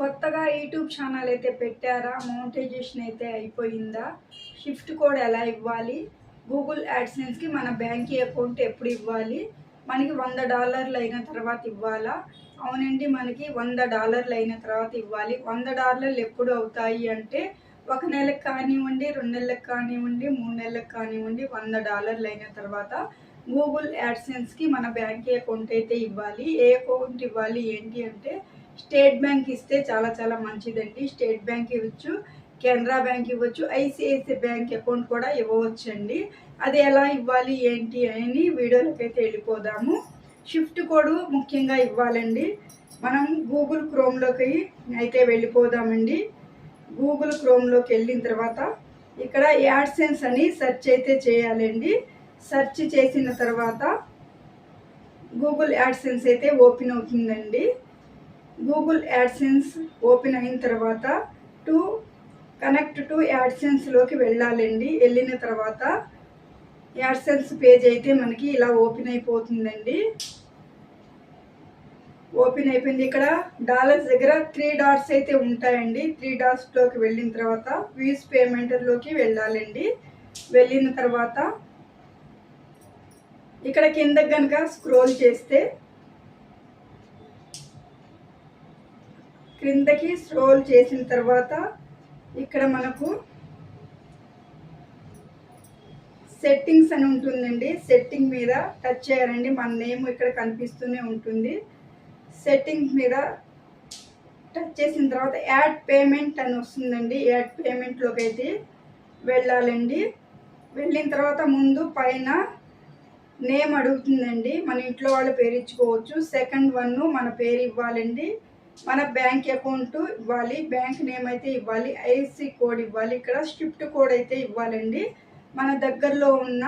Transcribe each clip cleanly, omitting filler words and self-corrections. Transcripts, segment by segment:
కొత్తగా YouTube channel అయితే పెట్టారా? మోనిటైజేషన్ అయితే అయిపోయిందా? షిఫ్ట్ కోడ్ ఎలా ఇవ్వాలి? గూగుల్ యాడ్సెన్స్కి మన బ్యాంక్ అకౌంట్ ఎప్పుడు ఇవ్వాలి? మనకి $100 అయిన తర్వాత ఇవ్వాలా? అవునండి, మనకి $100 అయిన తర్వాత ఇవ్వాలి. $100 ఎప్పుడు అవుతాయి అంటే, ఒక నెలకు కానివ్వండి, 2 నెలలకు కానివ్వండి, 3 నెలలకు కానివ్వండి, $100 అయిన తర్వాత గూగుల్ యాడ్సెన్స్కి మన బ్యాంక్ అకౌంట్ అయితే ఇవ్వాలి. ఏ అకౌంట్ ఇవ్వాలి ఏంటి అంటే, స్టేట్ బ్యాంక్ ఇస్తే చాలా మంచిదండి. స్టేట్ బ్యాంక్ ఇవ్వచ్చు, కెనరా బ్యాంక్ ఇవ్వచ్చు, ఐసిఐసిఐ బ్యాంక్ అకౌంట్ కూడా ఇవ్వవచ్చండి. అది ఎలా ఇవ్వాలి ఏంటి అని వీడియోలోకి అయితే వెళ్ళిపోదాము. షిఫ్ట్ కోడ్ ముఖ్యంగా ఇవ్వాలండి. మనం గూగుల్ క్రోమ్లోకి అయితే వెళ్ళిపోదామండి. గూగుల్ క్రోమ్లోకి వెళ్ళిన తర్వాత ఇక్కడ యాడ్సెన్స్ అని సెర్చ్ అయితే చేయాలండి. సెర్చ్ చేసిన తర్వాత గూగుల్ యాడ్సెన్స్ అయితే ఓపెన్ అవుతుందండి. గూగుల్ యాడ్సెన్స్ ఓపెన్ అయిన తర్వాత కనెక్ట్ టు యాడ్సెన్స్లోకి వెళ్ళాలండి. వెళ్ళిన తర్వాత యాడ్సెన్స్ పేజ్ అయితే మనకి ఇలా ఓపెన్ అయిపోతుందండి. ఓపెన్ అయిపోయింది. ఇక్కడ డాలర్స్ దగ్గర 3 డాట్స్ అయితే ఉంటాయండి. 3 డాట్స్లోకి వెళ్ళిన తర్వాత వ్యూస్ పేమెంట్లోకి వెళ్ళాలండి. వెళ్ళిన తర్వాత ఇక్కడ కింద కనుక స్క్రోల్ చేస్తే క్రిందకి స్క్రోల్ చేసిన తర్వాత ఇక్కడ మనకు సెట్టింగ్స్ అని ఉంటుందండి. సెట్టింగ్ మీద టచ్ చేయాలండి. మన నేమ్ ఇక్కడ కనిపిస్తూనే ఉంటుంది. సెట్టింగ్స్ మీద టచ్ చేసిన తర్వాత యాడ్ పేమెంట్ అని వస్తుందండి. యాడ్ పేమెంట్లోకి అయితే వెళ్ళాలండి. వెళ్ళిన తర్వాత ముందు పైన నేమ్ అడుగుతుందండి. మన ఇంట్లో వాళ్ళ పేరు ఇచ్చుకోవచ్చు. సెకండ్ వన్ మన పేరు ఇవ్వాలండి. మన బ్యాంక్ అకౌంట్ ఇవ్వాలి. బ్యాంక్ నేమ్ అయితే ఇవ్వాలి. ఐఎఫ్ఎస్సి కోడ్ ఇవ్వాలి. ఇక్కడ షిఫ్ట్ కోడ్ అయితే ఇవ్వాలండి. మన దగ్గరలో ఉన్న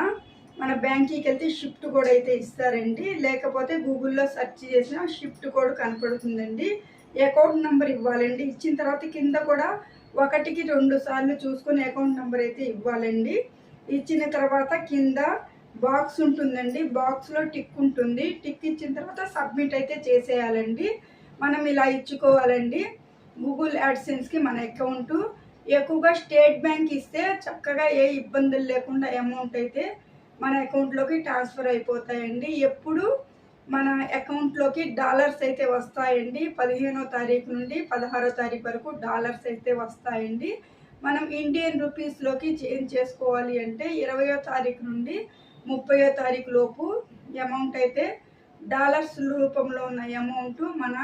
మన బ్యాంక్కి వెళ్తే షిఫ్ట్ కోడ్ అయితే ఇస్తారండి. లేకపోతే గూగుల్లో సెర్చ్ చేసిన షిఫ్ట్ కోడ్ కనపడుతుందండి. అకౌంట్ నెంబర్ ఇవ్వాలండి. ఇచ్చిన తర్వాత కింద కూడా 1కి 2 సార్లు చూసుకొని అకౌంట్ నెంబర్ అయితే ఇవ్వాలండి. ఇచ్చిన తర్వాత కింద బాక్స్ ఉంటుందండి. బాక్స్లో టిక్ ఉంటుంది. టిక్ ఇచ్చిన తర్వాత సబ్మిట్ అయితే చేసేయాలండి. మనం ఇలా ఇచ్చుకోవాలండి. గూగుల్ యాడ్సెన్స్కి మన అకౌంట్ ఎక్కువగా స్టేట్ బ్యాంక్ ఇస్తే చక్కగా ఏ ఇబ్బందులు లేకుండా అమౌంట్ అయితే మన అకౌంట్లోకి ట్రాన్స్ఫర్ అయిపోతాయండి. ఎప్పుడు మన అకౌంట్లోకి డాలర్స్ అయితే వస్తాయండి. 15వ తారీఖు నుండి 16వ తారీఖు వరకు డాలర్స్ అయితే వస్తాయండి. మనం ఇండియన్ రూపీస్లోకి చేంజ్ చేసుకోవాలి అంటే 20వ తారీఖు నుండి 30వ తారీఖు లోపు అమౌంట్ అయితే డాలర్స్ రూపంలో ఉన్న అమౌంట్ మన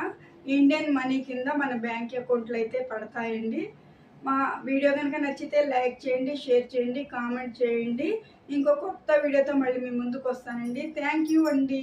ఇండియన్ మనీ కింద మన బ్యాంక్ అకౌంట్లో అయితే పడతాయండి. మా వీడియో కనుక నచ్చితే లైక్ చేయండి, షేర్ చేయండి, కామెంట్ చేయండి. ఇంకో కొత్త వీడియోతో మళ్ళీ మీ ముందుకు వస్తానండి. థ్యాంక్ యూ అండి.